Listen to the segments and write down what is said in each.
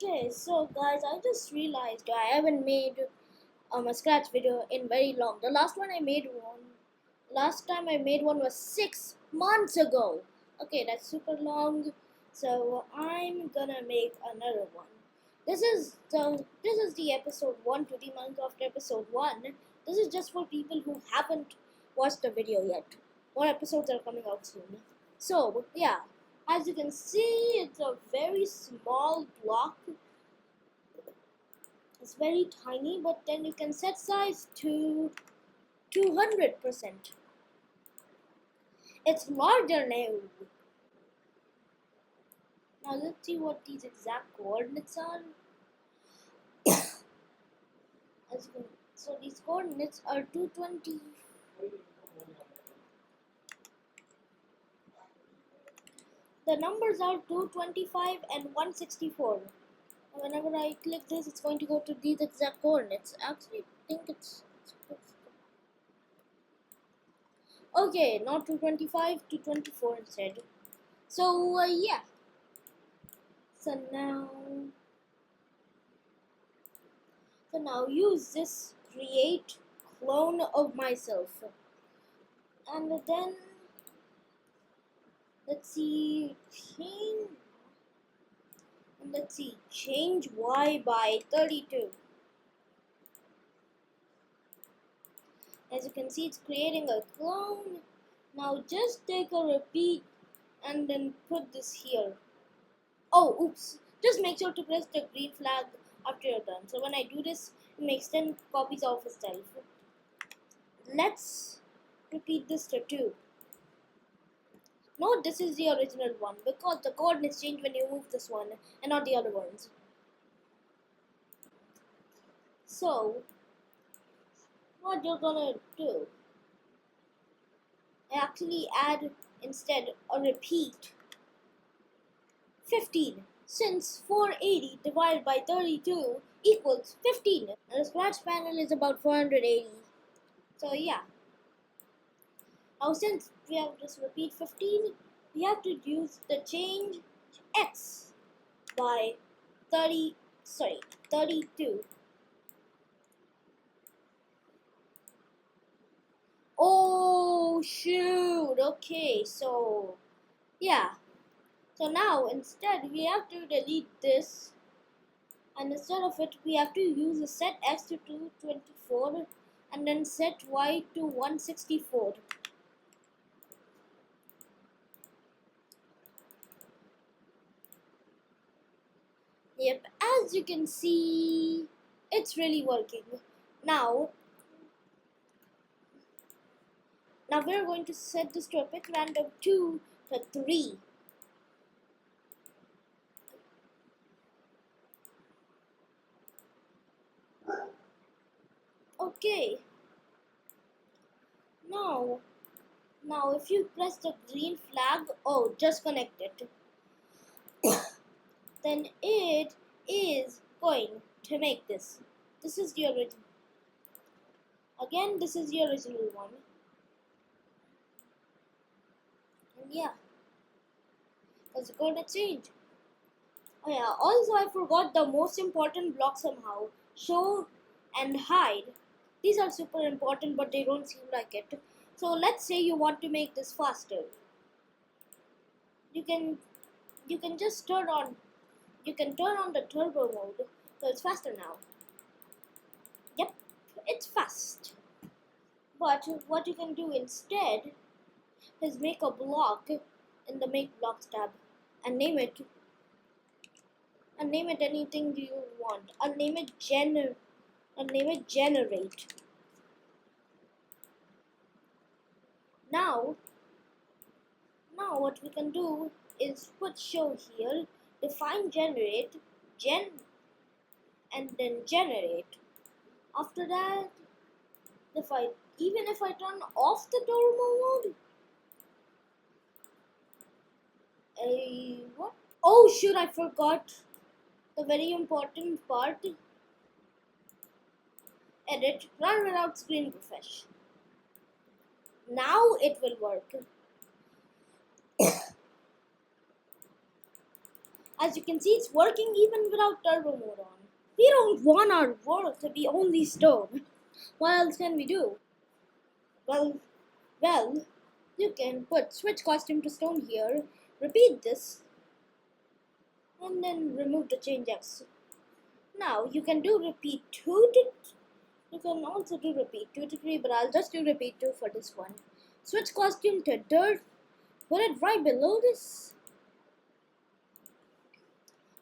Okay, so guys, I just realized I haven't made a scratch video in very long. Last time I made one was 6 months ago. Okay, that's super long. So I'm gonna make another one. This is the episode one to the Minecraft episode one. This is just for people who haven't watched the video yet. More episodes are coming out soon. So yeah, as you can see, it's a very small block. It's very tiny, but then you can set size to 200%. It's larger now. Now let's see what these exact coordinates are. So these coordinates are 220. The numbers are 225 and 164. Whenever I click this, it's going to go to these exact coordinates. Actually, I think it's okay, not 225, 224 instead. So yeah. So now use this create clone of myself, and then let's see change y by 32. As you can see, it's creating a clone. Now just take a repeat and then put this here. Oh, oops, just make sure to press the green flag after you're done. So when I do this, it makes 10 copies of itself. Let's repeat this to 2. No, this is the original one because the coordinates change when you move this one and not the other ones. So, what you're gonna do, actually add instead a repeat 15, since 480 divided by 32 equals 15, and the scratch panel is about 480. So yeah. Now since we have this repeat 15, we have to use the change x by 32. Oh shoot, okay, so yeah. So now instead we have to delete this, and instead of it we have to use a set x to 224 and then set y to 164. Yep, as you can see, it's really working. Now we're going to set this to a pick random 2 to 3. Okay. Now if you press the green flag, oh, just connect it, then it is going to make this. This is the original. Again, this is the original one. And yeah, it's going to change. Oh yeah, also I forgot the most important block somehow. Show and hide. These are super important, but they don't seem like it. So let's say you want to make this faster. You can just turn on the turbo mode, so it's faster now. Yep, it's fast. But what you can do instead is make a block in the make blocks tab and name it anything you want. I'll name it generate. Now what we can do is put show here, define generate, and then generate. After that, even if I turn off the turbo mode, what? Oh shoot, I forgot the very important part. Edit, run without screen refresh. Now it will work. As you can see, it's working even without turbo mode on. We don't want our world to be only stone. What else can we do? Well, well, you can put switch costume to stone here, repeat this, and then remove the change X. Now you can do repeat 2 to, you can also do repeat 2 to 3, but I'll just do repeat 2 for this one. Switch costume to dirt, put it right below this.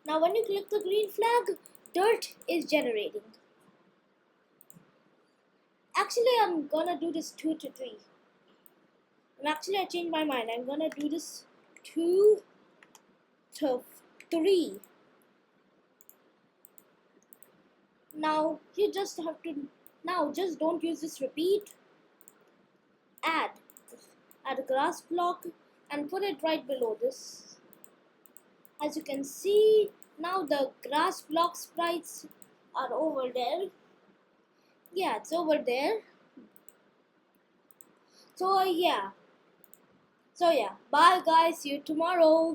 Now when you click the green flag, dirt is generating. Actually, I'm gonna do this 2 to 3. I changed my mind. I'm gonna do this 2 to 3. Now you just have to, now just don't use this repeat. Add a grass block and put it right below this. As you can see, now the grass block sprites are over there. Yeah, it's over there. So yeah, bye guys, see you tomorrow.